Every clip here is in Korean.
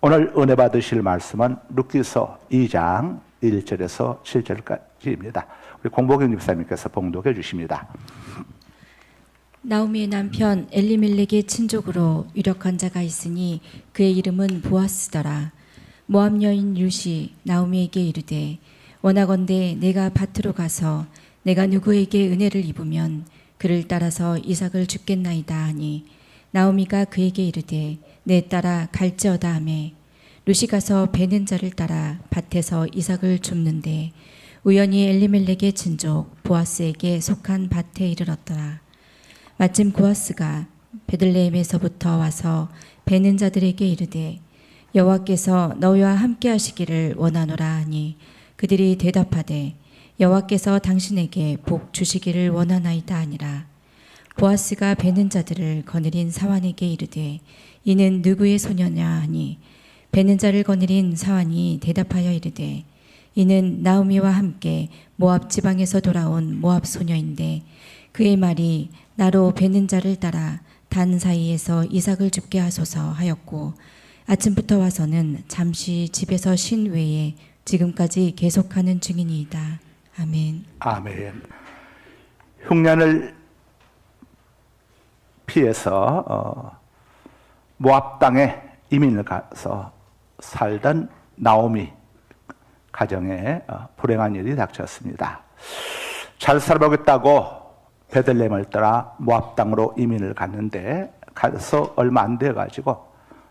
오늘 은혜 받으실 말씀은 룻기서 2장 1절에서 7절까지입니다. 우리 공복영 집사님께서 봉독해 주십니다. 나오미의 남편 엘리멜렉의 친족으로 유력한 자가 있으니 그의 이름은 보아스더라. 모압 여인 룻이 나오미에게 이르되 원하건대 내가 밭으로 가서 내가 누구에게 은혜를 입으면 그를 따라서 이삭을 줍겠나이다 하니 나오미가 그에게 이르되 내 따라 갈지어다 하매 룻이 가서 베는 자를 따라 밭에서 이삭을 줍는데 우연히 엘리멜렉의 친족 보아스에게 속한 밭에 이르렀더라. 마침 보아스가 베들레헴에서부터 와서 베는 자들에게 이르되 여호와께서 너희와 함께 하시기를 원하노라 하니 그들이 대답하되 여호와께서 당신에게 복 주시기를 원하나이다 하니라. 보아스가 베는 자들을 거느린 사환에게 이르되 이는 누구의 소녀냐 하니 베는 자를 거느린 사환이 대답하여 이르되 이는 나오미와 함께 모압 지방에서 돌아온 모압 소녀인데 그의 말이 나로 베는 자를 따라 단 사이에서 이삭을 줍게 하소서 하였고 아침부터 와서는 잠시 집에서 쉰 외에 지금까지 계속하는 중이니이다. 아멘. 아멘. 흉년을 피해서 모압 땅에 이민을 가서 살던 나오미 가정에 불행한 일이 닥쳤습니다. 잘 살아보겠다고 베들레헴을 떠나 모압 땅으로 이민을 갔는데 가서 얼마 안 돼가지고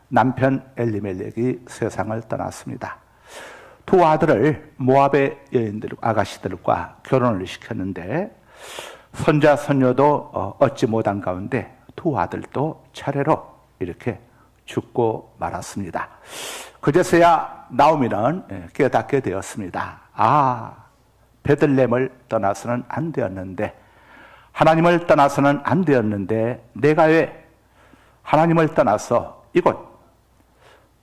남편 엘리멜렉이 세상을 떠났습니다. 두 아들을 모압의 여인들, 아가씨들과 결혼을 시켰는데 손자, 손녀도 얻지 못한 가운데 두 아들도 차례로 이렇게 죽고 말았습니다. 그제서야 나오미는 깨닫게 되었습니다. 베들레헴을 떠나서는 안 되었는데 하나님을 떠나서는 안 되었는데 내가 왜 하나님을 떠나서 이곳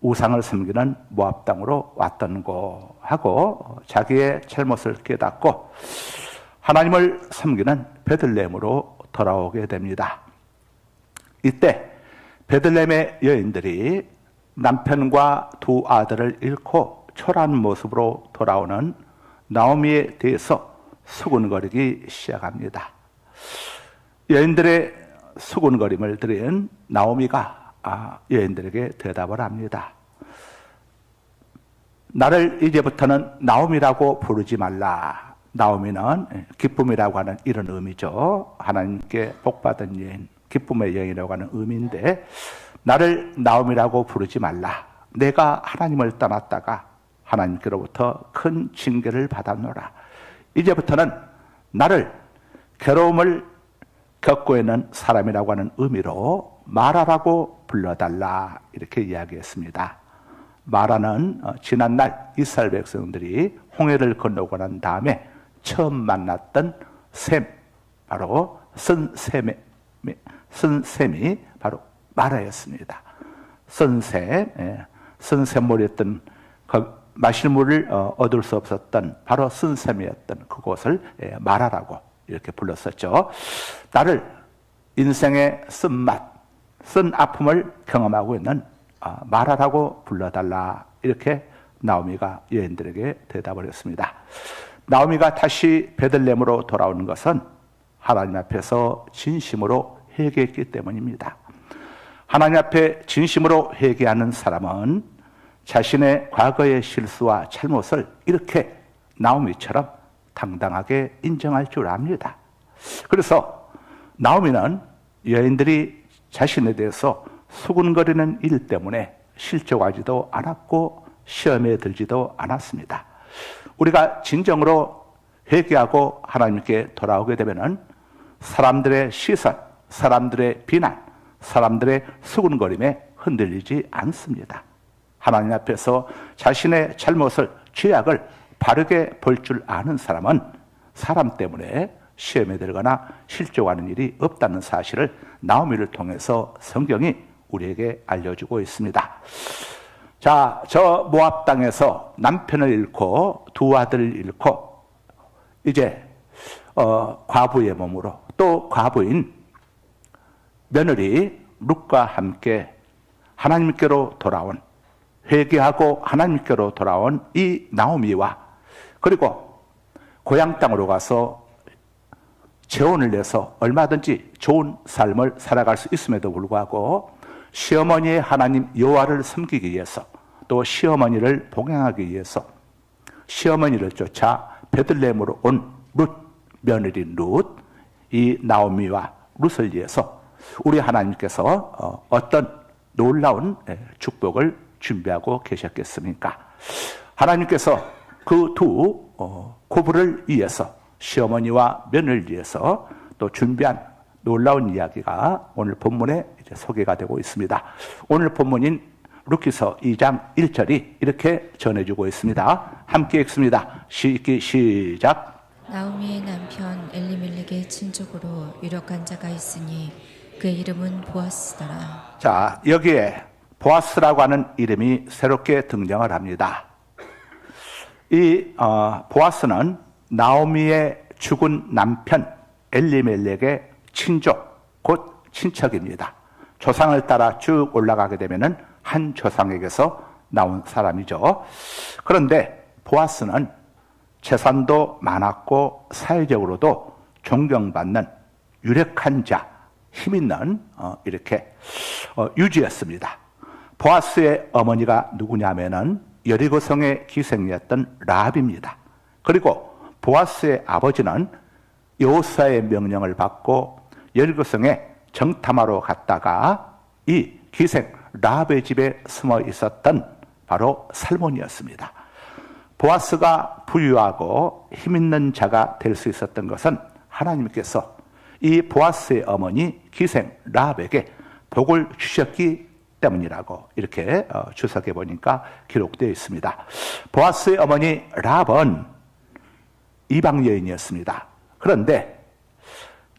우상을 섬기는 모압 땅으로 왔던고 하고 자기의 잘못을 깨닫고 하나님을 섬기는 베들레헴으로 돌아오게 됩니다. 이때 베들레헴의 여인들이 남편과 두 아들을 잃고 초라한 모습으로 돌아오는 나오미에 대해서 수군거리기 시작합니다. 여인들의 수군거림을 들은 나오미가 여인들에게 대답을 합니다. 나를 이제부터는 나오미라고 부르지 말라. 나오미는 기쁨이라고 하는 이런 의미죠. 하나님께 복받은 여인, 기쁨의 여인이라고 하는 의미인데 나를 나오미라고 부르지 말라. 내가 하나님을 떠났다가 하나님께로부터 큰 징계를 받았노라. 이제부터는 나를 괴로움을 겪고 있는 사람이라고 하는 의미로 마라라고 불러달라 이렇게 이야기했습니다. 마라는 지난날 이스라엘 백성들이 홍해를 건너고 난 다음에 처음 만났던 셈, 바로 선셈이 바로 마라였습니다. 선샘물이었던 마실 물을 얻을 수 없었던 바로 선셈이었던 그곳을 마라라고 이렇게 불렀었죠. 나를 인생의 쓴맛, 쓴 아픔을 경험하고 있는 마라라고 불러달라 이렇게 나오미가 여인들에게 대답을 했습니다. 나오미가 다시 베들레헴으로 돌아오는 것은 하나님 앞에서 진심으로 회개했기 때문입니다. 하나님 앞에 진심으로 회개하는 사람은 자신의 과거의 실수와 잘못을 이렇게 나오미처럼 당당하게 인정할 줄 압니다. 그래서 나오미는 여인들이 자신에 대해서 수군거리는 일 때문에 실족하지도 않았고 시험에 들지도 않았습니다. 우리가 진정으로 회개하고 하나님께 돌아오게 되면 사람들의 시선, 사람들의 비난, 사람들의 수군거림에 흔들리지 않습니다. 하나님 앞에서 자신의 잘못을, 죄악을 바르게 볼 줄 아는 사람은 사람 때문에 시험에 들거나 실족하는 일이 없다는 사실을 나오미를 통해서 성경이 우리에게 알려주고 있습니다. 자, 저 모압 땅에서 남편을 잃고 두 아들을 잃고 이제 과부의 몸으로 또 과부인 며느리 룻과 함께 하나님께로 돌아온 회개하고 하나님께로 돌아온 이 나오미와 그리고 고향 땅으로 가서 재혼을 내서 얼마든지 좋은 삶을 살아갈 수 있음에도 불구하고 시어머니의 하나님 여호와를 섬기기 위해서 또 시어머니를 봉양하기 위해서 시어머니를 쫓아 베들레헴으로 온 룻 며느리 룻, 이 나오미와 룻을 위해서 우리 하나님께서 어떤 놀라운 축복을 준비하고 계셨겠습니까? 하나님께서 그 두 고부를 위해서 시어머니와 며느리를 위해서 또 준비한 놀라운 이야기가 오늘 본문에 이제 소개가 되고 있습니다. 오늘 본문인 루키서 2장 1절이 이렇게 전해주고 있습니다. 함께 읽습니다. 시작. 나오미의 남편 엘리멜렉의 친족으로 유력한 자가 있으니 그의 이름은 보아스더라. 자, 여기에 보아스라고 하는 이름이 새롭게 등장을 합니다. 이 보아스는 나오미의 죽은 남편 엘리멜렉의 친족, 곧 친척입니다. 조상을 따라 쭉 올라가게 되면은 한 조상에게서 나온 사람이죠. 그런데 보아스는 재산도 많았고 사회적으로도 존경받는 유력한 자, 힘 있는 이렇게 유지였습니다. 보아스의 어머니가 누구냐면은 여리고성의 기생이었던 라합입니다. 그리고 보아스의 아버지는 여호수아의 명령을 받고 여리고성에 정탐하러 갔다가 이 기생 라합의 집에 숨어 있었던 바로 살몬이었습니다. 보아스가 부유하고 힘 있는 자가 될 수 있었던 것은 하나님께서 이 보아스의 어머니 기생 라합에게 복을 주셨기 때문이라고 이렇게 주석에 보니까 기록되어 있습니다. 보아스의 어머니 라합은 이방 여인이었습니다. 그런데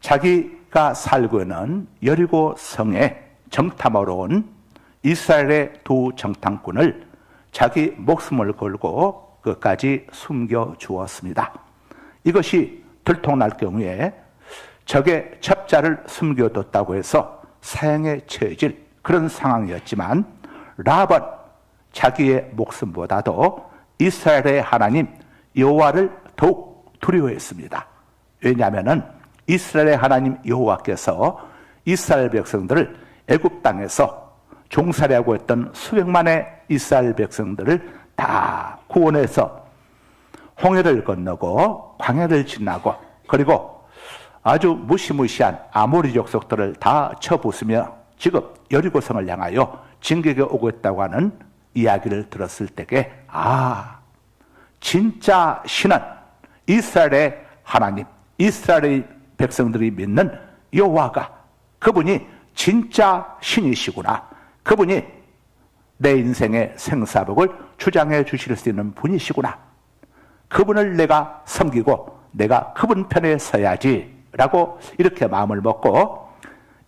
자기가 살고 있는 여리고 성에 정탐하러 온 이스라엘의 두 정탐꾼을 자기 목숨을 걸고 끝까지 숨겨 주었습니다. 이것이 들통날 경우에 적의 첩자를 숨겨뒀다고 해서 사형에 처해질 그런 상황이었지만 라합은 자기의 목숨보다도 이스라엘의 하나님 여호와를 더욱 두려워했습니다. 왜냐하면 이스라엘의 하나님 여호와께서 이스라엘 백성들을 애굽 땅에서 종살이하고 했던 수백만의 이스라엘 백성들을 다 구원해서 홍해를 건너고 광야를 지나고 그리고 아주 무시무시한 아모리 족속들을 다 쳐부수며 지금 여리고성을 향하여 진격에 오고 있다고 하는 이야기를 들었을 때에 진짜 신은 이스라엘의 하나님, 이스라엘의 백성들이 믿는 여호와가 그분이 진짜 신이시구나. 그분이 내 인생의 생사복을 주장해 주실 수 있는 분이시구나. 그분을 내가 섬기고 내가 그분 편에 서야지라고 이렇게 마음을 먹고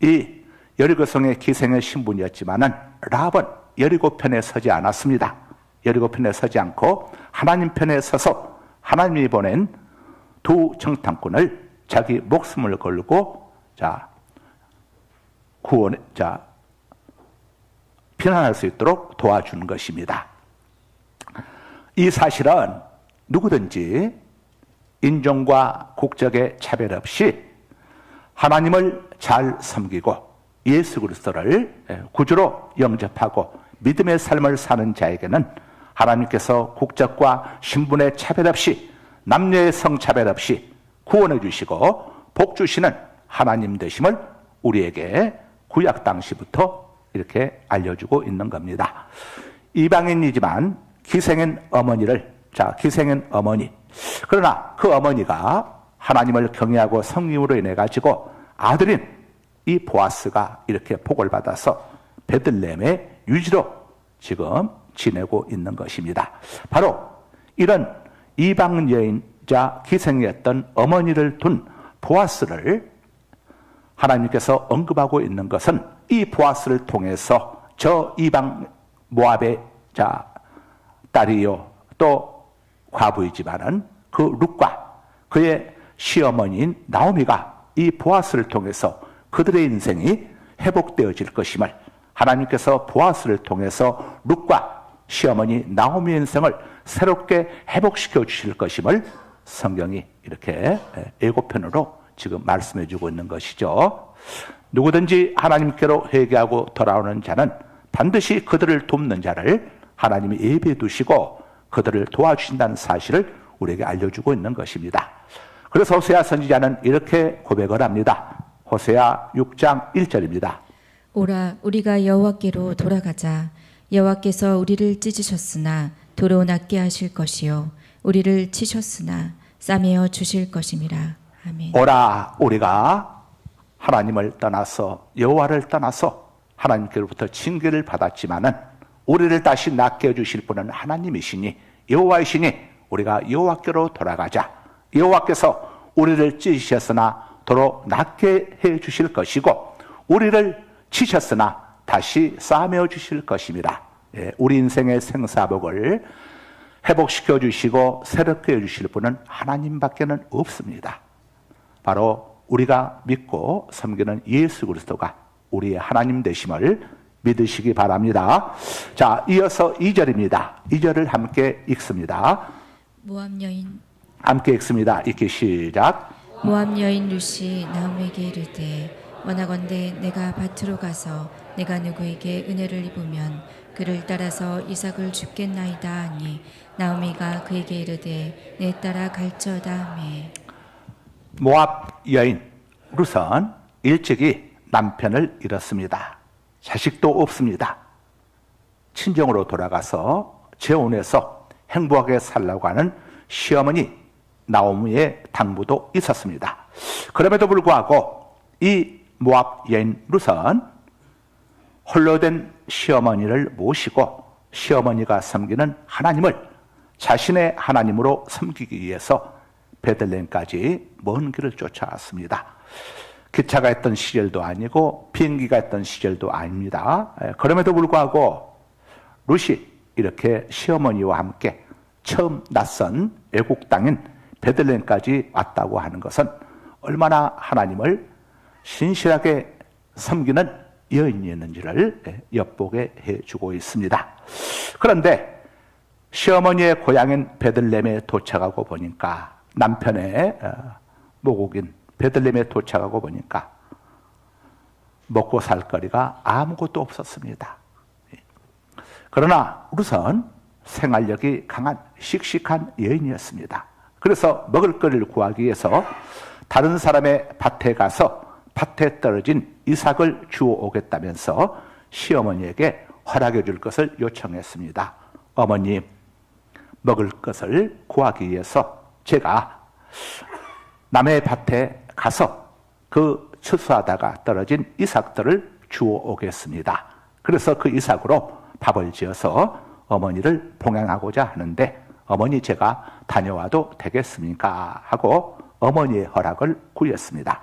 이 여리고성의 기생의 신분이었지만은 라합은 여리고 편에 서지 않았습니다. 여리고 편에 서지 않고 하나님 편에 서서 하나님이 보낸 두 정탐꾼을 자기 목숨을 걸고 피난할 수 있도록 도와주는 것입니다. 이 사실은 누구든지 인종과 국적의 차별 없이 하나님을 잘 섬기고 예수 그리스도를 구주로 영접하고 믿음의 삶을 사는 자에게는 하나님께서 국적과 신분의 차별 없이 남녀의 성차별 없이 구원해 주시고 복 주시는 하나님 되심을 우리에게 구약 당시부터 이렇게 알려주고 있는 겁니다. 이방인이지만 기생인 어머니. 그러나 그 어머니가 하나님을 경외하고 섬김으로 인해 가지고 아들인 이 보아스가 이렇게 복을 받아서 베들레헴의 유지로 지금 지내고 있는 것입니다. 바로 이런 이방 여인자 기생이었던 어머니를 둔 보아스를 하나님께서 언급하고 있는 것은 이 보아스를 통해서 저 이방 모압의 딸이요 또 과부이지만은 그 룻과 그의 시어머니인 나오미가 이 보아스를 통해서 그들의 인생이 회복되어질 것임을 하나님께서 보아스를 통해서 룻과 시어머니 나오미의 인생을 새롭게 회복시켜 주실 것임을 성경이 이렇게 예고편으로 지금 말씀해 주고 있는 것이죠. 누구든지 하나님께로 회개하고 돌아오는 자는 반드시 그들을 돕는 자를 하나님이 예비해 두시고 그들을 도와주신다는 사실을 우리에게 알려주고 있는 것입니다. 그래서 호세아 선지자는 이렇게 고백을 합니다. 호세아 6장 1절입니다. 오라 우리가 여호와께로 돌아가자. 여호와께서 우리를 찢으셨으나 도로 낫게 하실 것이요 우리를 치셨으나 싸매어 주실 것임이라. 아멘. 오라 우리가 하나님을 떠나서 여호와를 떠나서 하나님께로부터 징계를 받았지만은 우리를 다시 낫게 해주실 분은 하나님이시니 여호와이시니 우리가 여호와께로 돌아가자. 여호와께서 우리를 찢으셨으나 도로 낫게 해주실 것이고 우리를 치셨으나 다시 싸매어 주실 것입니다. 우리 인생의 생사복을 회복시켜 주시고 새롭게 해주실 분은 하나님밖에는 없습니다. 바로 우리가 믿고 섬기는 예수 그리스도가 우리의 하나님 되심을 믿으시기 바랍니다. 자, 이어서 2절입니다. 2절을 함께 읽습니다. 모압 여인 함께 읽습니다. 읽기 시작. 모압 여인 룻이 나오미에게 이르되 원하건대 내가 밭으로 가서 내가 누구에게 은혜를 입으면 그를 따라서 이삭을 줍겠나이다 하니 나오미가 그에게 이르되 내 따라 갈지어다 하매. 모압 여인 룻은 일찍이 남편을 잃었습니다. 자식도 없습니다. 친정으로 돌아가서 재혼해서 행복하게 살라고 하는 시어머니 나오미의 당부도 있었습니다. 그럼에도 불구하고 이 모압 여인 룻은 홀로 된 시어머니를 모시고 시어머니가 섬기는 하나님을 자신의 하나님으로 섬기기 위해서 베들레헴까지 먼 길을 쫓아왔습니다. 기차가 있던 시절도 아니고 비행기가 있던 시절도 아닙니다. 그럼에도 불구하고 룻이 이렇게 시어머니와 함께 처음 낯선 외국 땅인 베들레헴까지 왔다고 하는 것은 얼마나 하나님을 신실하게 섬기는 여인이었는지를 엿보게 해주고 있습니다. 그런데 시어머니의 고향인 베들레헴에 도착하고 보니까 남편의 모국인 베들레헴에 도착하고 보니까 먹고 살 거리가 아무것도 없었습니다. 그러나 룻은 생활력이 강한 씩씩한 여인이었습니다. 그래서 먹을 거리를 구하기 위해서 다른 사람의 밭에 가서 밭에 떨어진 이삭을 주워 오겠다면서 시어머니에게 허락해 줄 것을 요청했습니다. 어머님, 먹을 것을 구하기 위해서 제가 남의 밭에 가서 그 추수하다가 떨어진 이삭들을 주워 오겠습니다. 그래서 그 이삭으로 밥을 지어서 어머니를 봉양하고자 하는데 어머니 제가 다녀와도 되겠습니까? 하고 어머니의 허락을 구했습니다.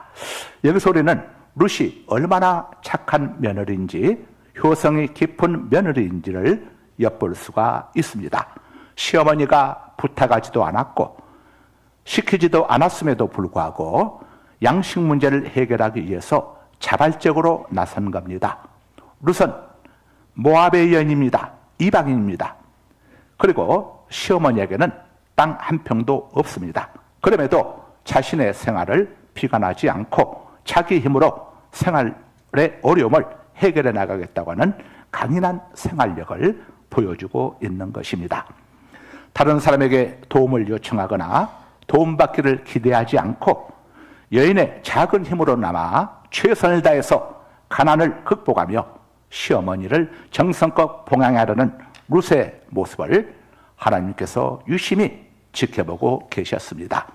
여기서 우리는 룻이 얼마나 착한 며느리인지 효성이 깊은 며느리인지를 엿볼 수가 있습니다. 시어머니가 부탁하지도 않았고 시키지도 않았음에도 불구하고 양식 문제를 해결하기 위해서 자발적으로 나선 겁니다. 룻은 모압의 여인입니다. 이방인입니다. 그리고 시어머니에게는 땅 한 평도 없습니다. 그럼에도 자신의 생활을 비관하지 않고 자기 힘으로 생활의 어려움을 해결해 나가겠다고 하는 강인한 생활력을 보여주고 있는 것입니다. 다른 사람에게 도움을 요청하거나 도움받기를 기대하지 않고 여인의 작은 힘으로나마 최선을 다해서 가난을 극복하며 시어머니를 정성껏 봉양하려는 룻의 모습을 하나님께서 유심히 지켜보고 계셨습니다.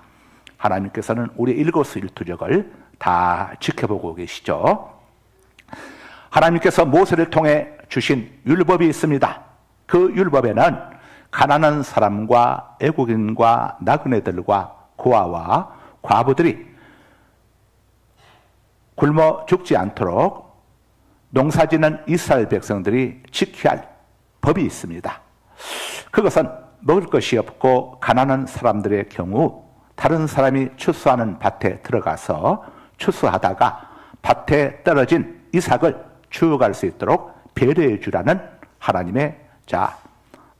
하나님께서는 우리 일거수일투족을 다 지켜보고 계시죠. 하나님께서 모세를 통해 주신 율법이 있습니다. 그 율법에는 가난한 사람과 애국인과 나그네들과 고아와 과부들이 굶어 죽지 않도록 농사짓는 이스라엘 백성들이 지켜야 할 법이 있습니다. 그것은 먹을 것이 없고 가난한 사람들의 경우 다른 사람이 추수하는 밭에 들어가서 추수하다가 밭에 떨어진 이삭을 주워갈 수 있도록 배려해 주라는 하나님의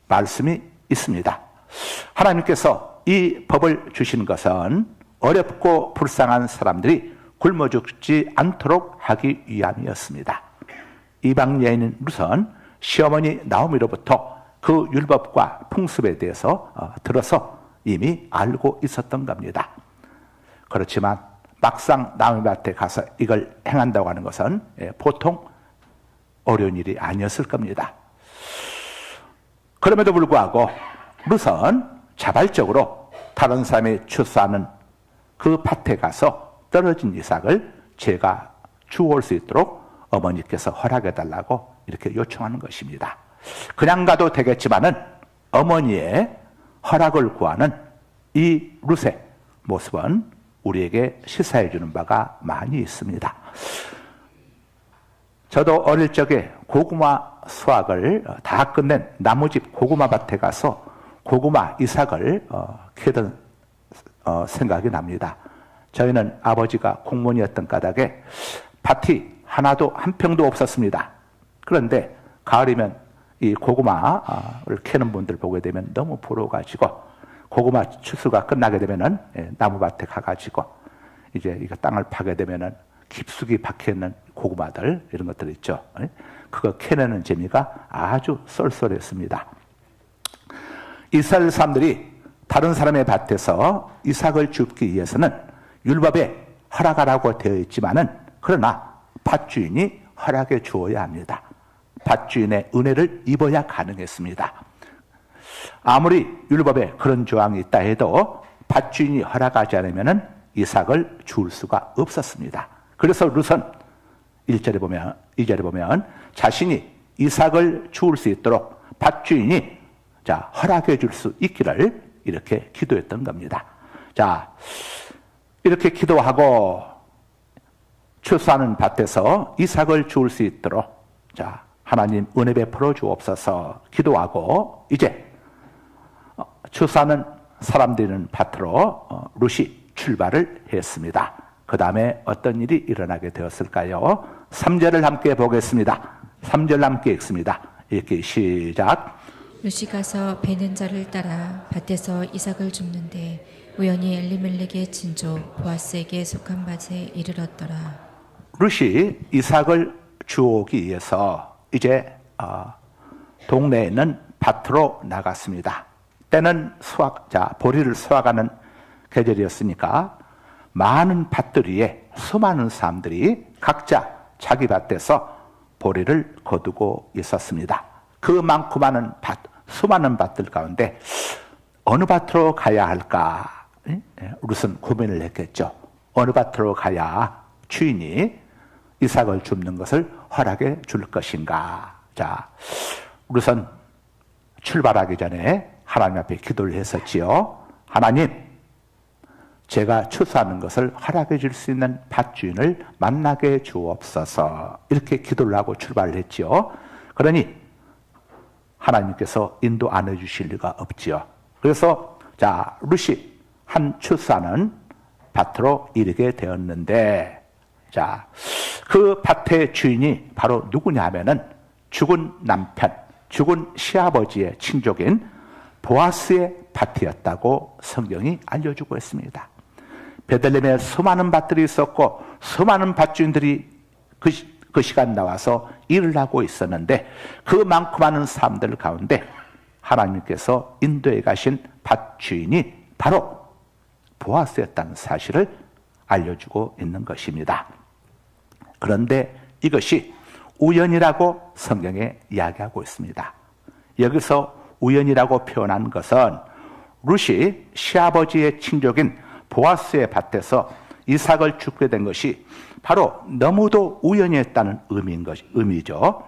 말씀이 있습니다. 하나님께서 이 법을 주신 것은 어렵고 불쌍한 사람들이 굶어 죽지 않도록 하기 위함이었습니다. 이방 여인은 우선 시어머니 나오미로부터 그 율법과 풍습에 대해서 들어서 이미 알고 있었던 겁니다. 그렇지만 막상 나오미한테 가서 이걸 행한다고 하는 것은 보통 어려운 일이 아니었을 겁니다. 그럼에도 불구하고 룻은 자발적으로 다른 사람이 추수하는 그 밭에 가서 떨어진 이삭을 제가 주워올 수 있도록 어머니께서 허락해달라고 이렇게 요청하는 것입니다. 그냥 가도 되겠지만은 어머니의 허락을 구하는 이 룻의 모습은 우리에게 시사해 주는 바가 많이 있습니다. 저도 어릴 적에 고구마 수확을 다 끝낸 나무집 고구마 밭에 가서 고구마 이삭을 캐던 생각이 납니다. 저희는 아버지가 공무원이었던 까닭에 밭이 하나도 한 평도 없었습니다. 그런데 가을이면 이 고구마를 캐는 분들 보게 되면 너무 부러워가지고 고구마 추수가 끝나게 되면은 나무밭에 가가지고 이제 이거 땅을 파게 되면은 깊숙이 박혀있는 고구마들 이런 것들 있죠. 그거 캐내는 재미가 아주 쏠쏠했습니다. 이스라엘 사람들이 다른 사람의 밭에서 이삭을 줍기 위해서는 율법에 허락하라고 되어 있지만은 그러나 밭주인이 허락해 주어야 합니다. 밭주인의 은혜를 입어야 가능했습니다. 아무리 율법에 그런 조항이 있다 해도 밭주인이 허락하지 않으면은 이삭을 줄 수가 없었습니다. 그래서 룻은 2절에 보면 자신이 이삭을 주울 수 있도록 밭주인이 허락해 줄 수 있기를 이렇게 기도했던 겁니다. 자, 이렇게 기도하고 추수하는 밭에서 이삭을 주울 수 있도록 하나님 은혜 베풀어 주옵소서 기도하고 이제 추수하는 사람들이 있는 밭으로 룻이 출발을 했습니다. 그 다음에 어떤 일이 일어나게 되었을까요? 3절을 함께 보겠습니다. 3절 함께 읽습니다. 이렇게 시작. 룻이 가서 베는 자를 따라 밭에서 이삭을 줍는데 우연히 엘리멜렉의 친족 보아스에게 속한 밭에 이르렀더라. 룻이 이삭을 주오기 위해서 이제 동네에 있는 밭으로 나갔습니다. 때는 보리를 수확하는 계절이었으니까 많은 밭들 위에 수많은 사람들이 각자 자기 밭에서 보리를 거두고 있었습니다. 그 많고 많은 수많은 밭들 가운데 어느 밭으로 가야 할까? 룻은 고민을 했겠죠. 어느 밭으로 가야 주인이 이삭을 줍는 것을 허락해 줄 것인가? 룻은 출발하기 전에 하나님 앞에 기도를 했었지요. 하나님, 제가 추수하는 것을 허락해 줄 수 있는 밭주인을 만나게 주옵소서. 이렇게 기도를 하고 출발을 했지요. 그러니 하나님께서 인도 안 해주실 리가 없지요. 그래서 룻이 한 추수하는 밭으로 이르게 되었는데 그 밭의 주인이 바로 누구냐 하면은 죽은 남편, 죽은 시아버지의 친족인 보아스의 밭이었다고 성경이 알려주고 있습니다. 베들레헴에 수많은 밭들이 있었고 수많은 밭주인들이 그 시간 나와서 일을 하고 있었는데 그 많고 많은 사람들 가운데 하나님께서 인도에 가신 밭주인이 바로 보아스였다는 사실을 알려주고 있는 것입니다. 그런데 이것이 우연이라고 성경에 이야기하고 있습니다. 여기서 우연이라고 표현한 것은 룻이 시아버지의 친족인 보아스의 밭에서 이삭을 줍게 된 것이 바로 너무도 우연이었다는 의미죠.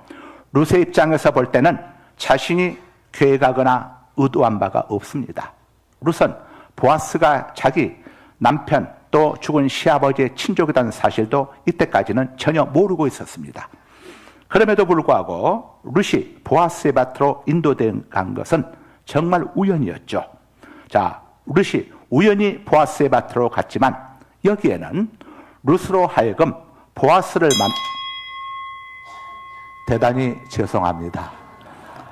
룻의 입장에서 볼 때는 자신이 계획하거나 의도한 바가 없습니다. 룻은 보아스가 자기 남편 또 죽은 시아버지의 친족이라는 사실도 이때까지는 전혀 모르고 있었습니다. 그럼에도 불구하고 룻이 보아스의 밭으로 인도된 것은 정말 우연이었죠. 룻이 우연히 보아스의 밭으로 갔지만 여기에는 룻으로 하여금 보아스를 대단히 죄송합니다.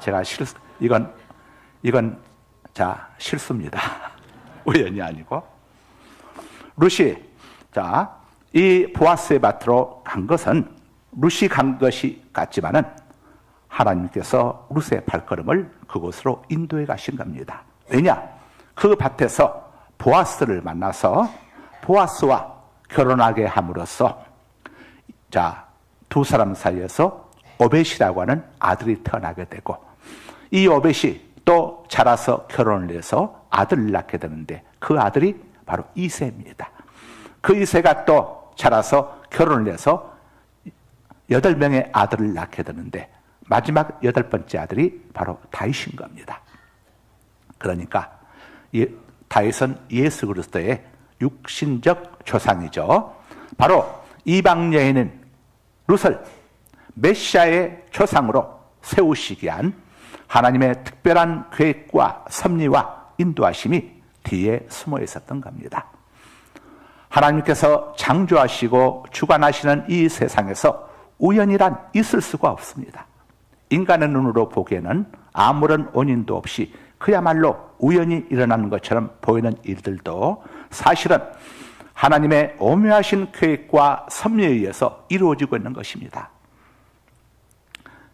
제가 이건 이건 자 실수입니다. 우연이 아니고. 룻이 이 보아스의 밭으로 간 것은 룻이 간 것이 같지만은 하나님께서 룻의 발걸음을 그곳으로 인도해 가신 겁니다. 왜냐? 그 밭에서 보아스를 만나서 보아스와 결혼하게 함으로써 두 사람 사이에서 오벳이라고 하는 아들이 태어나게 되고, 이 오벳이 또 자라서 결혼을 해서 아들을 낳게 되는데 그 아들이 바로 이새입니다. 그 이새가 또 자라서 결혼을 해서 8명의 아들을 낳게 되는데 마지막 8번째 아들이 바로 다윗인 겁니다. 그러니까 다윗은 예수 그리스도의 육신적 조상이죠. 바로 이방 여인인 룻을 메시아의 조상으로 세우시기 위한 하나님의 특별한 계획과 섭리와 인도하심이 뒤에 숨어 있었던 겁니다. 하나님께서 창조하시고 주관하시는 이 세상에서 우연이란 있을 수가 없습니다. 인간의 눈으로 보기에는 아무런 원인도 없이 그야말로 우연히 일어나는 것처럼 보이는 일들도 사실은 하나님의 오묘하신 계획과 섭리에 의해서 이루어지고 있는 것입니다.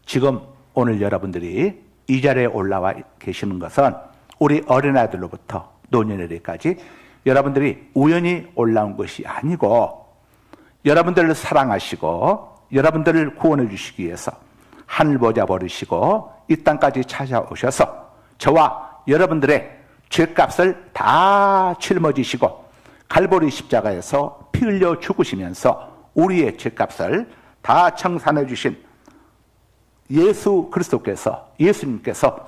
지금 오늘 여러분들이 이 자리에 올라와 계시는 것은 우리 어린아이들로부터 노년에까지 여러분들이 우연히 올라온 것이 아니고, 여러분들을 사랑하시고 여러분들을 구원해 주시기 위해서 하늘 보좌 버리시고 이 땅까지 찾아오셔서 저와 여러분들의 죄값을 다 짊어지시고 갈보리 십자가에서 피 흘려 죽으시면서 우리의 죄값을 다 청산해 주신 예수님께서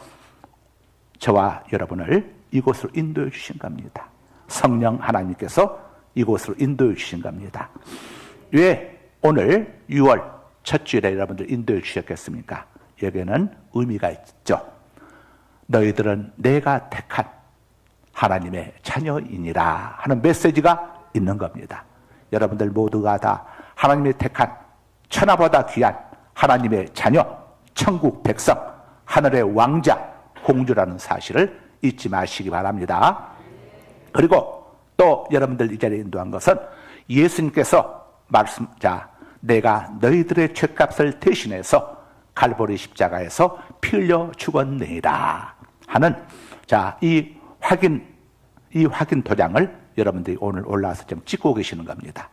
저와 여러분을 이곳으로 인도해 주신 겁니다. 성령 하나님께서 이곳으로 인도해 주신 겁니다. 왜 오늘 6월 첫 주일에 여러분들 인도해 주셨겠습니까? 여기에는 의미가 있죠. 너희들은 내가 택한 하나님의 자녀이니라 하는 메시지가 있는 겁니다. 여러분들 모두가 다 하나님의 택한 천하보다 귀한 하나님의 자녀, 천국 백성, 하늘의 왕자, 공주라는 사실을 잊지 마시기 바랍니다. 그리고 또 여러분들 이 자리에 인도한 것은 예수님께서 내가 너희들의 죄값을 대신해서 갈보리 십자가에서 피 흘려 죽었느니라 하는 이 확인 도장을 여러분들이 오늘 올라와서 좀 찍고 계시는 겁니다.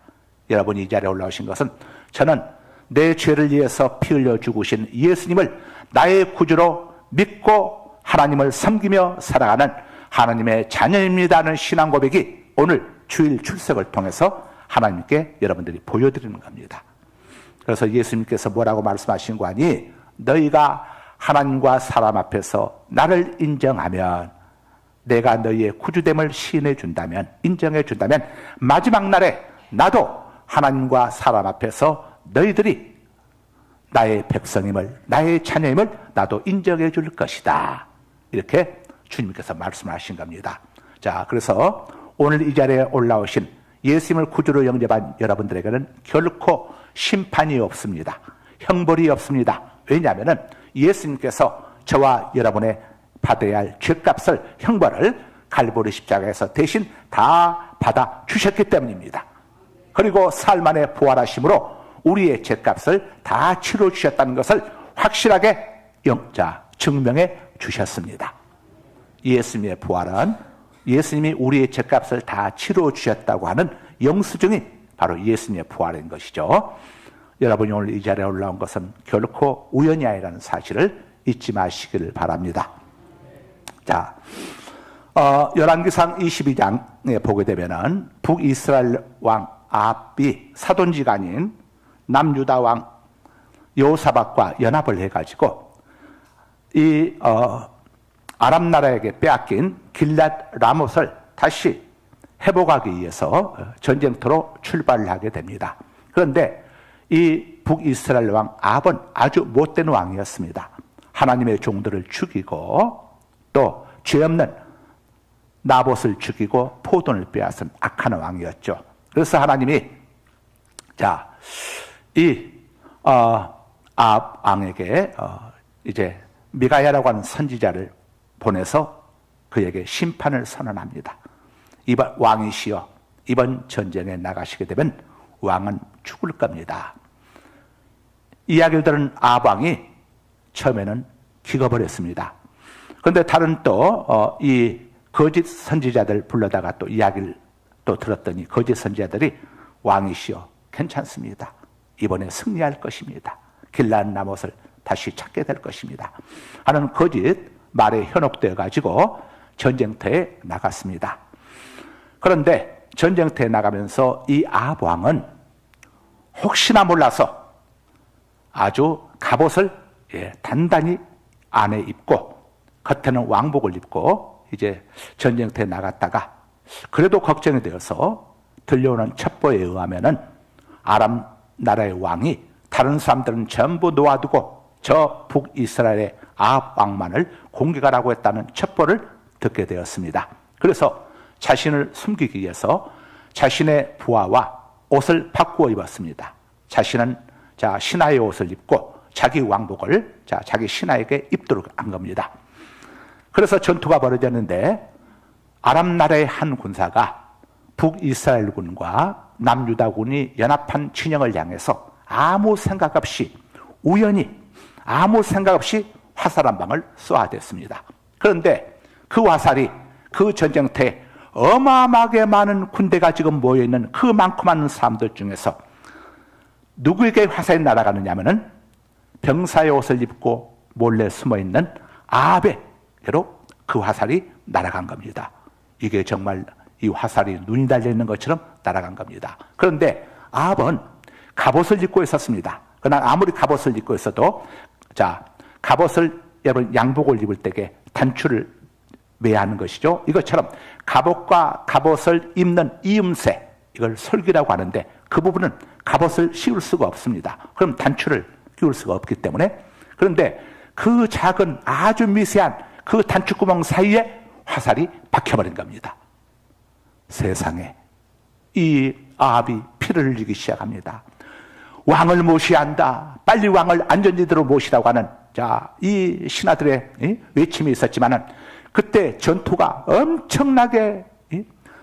여러분이 이 자리에 올라오신 것은 저는 내 죄를 위해서 피 흘려 죽으신 예수님을 나의 구주로 믿고 하나님을 섬기며 살아가는 하나님의 자녀입니다는 신앙 고백이 오늘 주일 출석을 통해서 하나님께 여러분들이 보여드리는 겁니다. 그래서 예수님께서 뭐라고 말씀하신 거 아니? 너희가 하나님과 사람 앞에서 나를 인정하면, 내가 너희의 구주됨을 시인해 준다면, 인정해 준다면 마지막 날에 나도 하나님과 사람 앞에서 너희들이 나의 백성임을, 나의 자녀임을 나도 인정해 줄 것이다. 이렇게 주님께서 말씀하신 겁니다. 그래서 오늘 이 자리에 올라오신 예수님을 구주로 영접한 여러분들에게는 결코 심판이 없습니다. 형벌이 없습니다. 왜냐하면 예수님께서 저와 여러분의 받아야 할 죄값을, 형벌을 갈보리 십자가에서 대신 다 받아 주셨기 때문입니다. 그리고 사흘 만에 부활하심으로 우리의 죄값을 다 치러 주셨다는 것을 확실하게 증명해 주셨습니다. 예수님의 부활은 예수님이 우리의 죄값을 다 치러 주셨다고 하는 영수증이 바로 예수님의 부활인 것이죠. 여러분이 오늘 이 자리에 올라온 것은 결코 우연이 아니라는 사실을 잊지 마시기를 바랍니다. 열왕기상 22장에 보게 되면은 북이스라엘 왕 아합이 사돈지가 아닌 남유다 왕 여호사밧과 연합을 해가지고 이 아람 나라에게 빼앗긴 길랏 라못을 다시 회복하기 위해서 전쟁터로 출발을 하게 됩니다. 그런데 이 북이스라엘 왕 아합은 아주 못된 왕이었습니다. 하나님의 종들을 죽이고 또 죄 없는 나봇을 죽이고 포도를 빼앗은 악한 왕이었죠. 그래서 하나님이 아합 왕에게 이제 미가야라고 하는 선지자를 보내서 그에게 심판을 선언합니다. 이번 왕이시여, 이번 전쟁에 나가시게 되면 왕은 죽을 겁니다. 이야기를 들은 아합 왕이 처음에는 기겁을 했습니다. 그런데 다른 또 이 거짓 선지자들 불러다가 또 이야기를 또 들었더니 거짓 선지자들이 왕이시여 괜찮습니다. 이번에 승리할 것입니다. 길란 나못을 다시 찾게 될 것입니다. 하는 거짓 말에 현혹되어 가지고 전쟁터에 나갔습니다. 그런데 전쟁터에 나가면서 이 아합 왕은 혹시나 몰라서 아주 갑옷을 단단히 안에 입고 겉에는 왕복을 입고 이제 전쟁터에 나갔다가 그래도 걱정이 되어서 들려오는 첩보에 의하면은 아람 나라의 왕이 다른 사람들은 전부 놓아두고 저 북이스라엘의 아합 왕만을 공격하라고 했다는 첩보를 듣게 되었습니다. 그래서 자신을 숨기기 위해서 자신의 부하와 옷을 바꾸어 입었습니다. 자신은 신하의 옷을 입고 자기 왕복을 자기 신하에게 입도록 한 겁니다. 그래서 전투가 벌어졌는데 아람 나라의 한 군사가 북이스라엘군과 남유다군이 연합한 진영을 향해서 아무 생각 없이 우연히 아무 생각 없이 화살 한 방을 쏘아댔습니다. 그런데 그 화살이 그 전쟁터에 어마어마하게 많은 군대가 지금 모여있는 그 많고 많은 사람들 중에서 누구에게 화살이 날아가느냐면은 병사의 옷을 입고 몰래 숨어있는 아합에게로 그 화살이 날아간 겁니다. 이게 정말 이 화살이 눈이 달려있는 것처럼 날아간 겁니다. 그런데 아합은 갑옷을 입고 있었습니다. 그러나 아무리 갑옷을 입고 있어도 갑옷을 여러분 양복을 입을 때에 단추를 매야 하는 것이죠. 이것처럼 갑옷과 갑옷을 입는 이음새, 이걸 솔기라고 하는데 그 부분은 갑옷을 씌울 수가 없습니다. 그럼 단추를 끼울 수가 없기 때문에. 그런데 그 작은 아주 미세한 그 단추구멍 사이에 화살이 박혀버린 겁니다. 세상에 이 아합이 피를 흘리기 시작합니다. 왕을 모셔야 한다. 빨리 왕을 안전지대로 모시라고 하는 이 신하들의 외침이 있었지만은 그때 전투가 엄청나게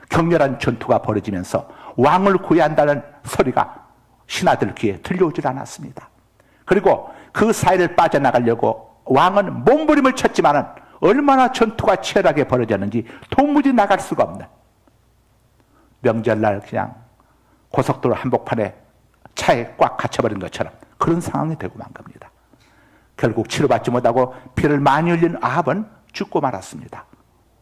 격렬한 전투가 벌어지면서 왕을 구해야 한다는 소리가 신하들 귀에 들려오질 않았습니다. 그리고 그 사이를 빠져나가려고 왕은 몸부림을 쳤지만은 얼마나 전투가 치열하게 벌어졌는지 도무지 나갈 수가 없는, 명절날 그냥 고속도로 한복판에 차에 꽉 갇혀버린 것처럼 그런 상황이 되고 만 겁니다. 결국 치료받지 못하고 피를 많이 흘린 아합은 죽고 말았습니다.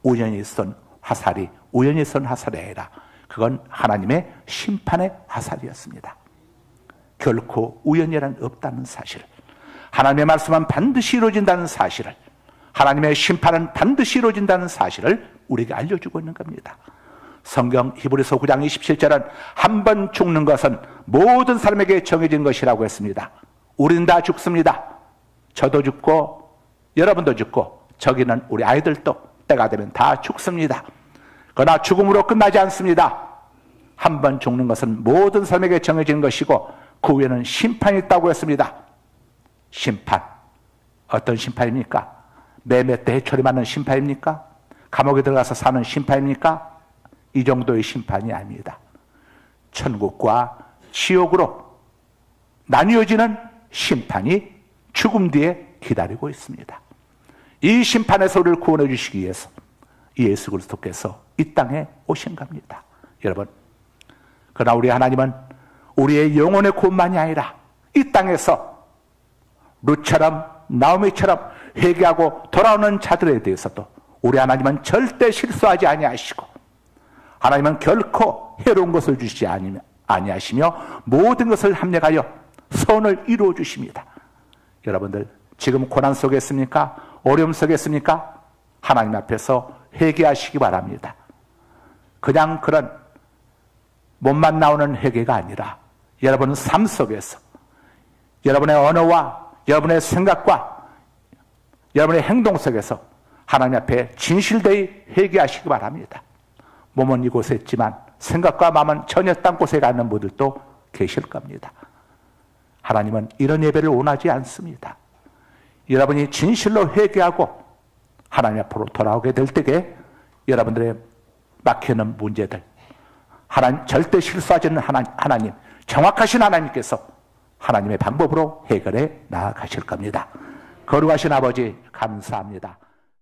우연히 쏜 화살이 아니라 그건 하나님의 심판의 화살이었습니다. 결코 우연이란 없다는 사실, 하나님의 말씀은 반드시 이루어진다는 사실을, 하나님의 심판은 반드시 이루어진다는 사실을 우리에게 알려주고 있는 겁니다. 성경 히브리서 9장 27절은 한 번 죽는 것은 모든 사람에게 정해진 것이라고 했습니다. 우리는 다 죽습니다. 저도 죽고 여러분도 죽고 저기는 우리 아이들도 때가 되면 다 죽습니다. 그러나 죽음으로 끝나지 않습니다. 한 번 죽는 것은 모든 사람에게 정해진 것이고 그 후에는 심판이 있다고 했습니다. 심판, 어떤 심판입니까? 매매 때 해초리 맞는 심판입니까? 감옥에 들어가서 사는 심판입니까? 이 정도의 심판이 아닙니다. 천국과 지옥으로 나뉘어지는 심판이 죽음 뒤에 기다리고 있습니다. 이 심판에서 우리를 구원해 주시기 위해서 예수 그리스도께서 이 땅에 오신 겁니다. 여러분, 그러나 우리 하나님은 우리의 영혼의 구원만이 아니라 이 땅에서 룻처럼 나오미처럼 회개하고 돌아오는 자들에 대해서도 우리 하나님은 절대 실수하지 아니하시고 하나님은 결코 해로운 것을 주시지 아니하시며 모든 것을 합력하여 선을 이루어 주십니다. 여러분들 지금 고난 속에 있습니까? 어려움 속에 있습니까? 하나님 앞에서 회개하시기 바랍니다. 그냥 그런 몸만 나오는 회개가 아니라 여러분 삶 속에서 여러분의 언어와 여러분의 생각과 여러분의 행동 속에서 하나님 앞에 진실되이 회개하시기 바랍니다. 몸은 이곳에 있지만 생각과 마음은 전혀 딴 곳에 가는 분들도 계실 겁니다. 하나님은 이런 예배를 원하지 않습니다. 여러분이 진실로 회개하고 하나님 앞으로 돌아오게 될 때에 여러분들의 막히는 문제들, 하나님 절대 실수하지 않는 하나님, 정확하신 하나님께서 하나님의 방법으로 해결해 나가실 겁니다. 거룩하신 아버지 감사합니다.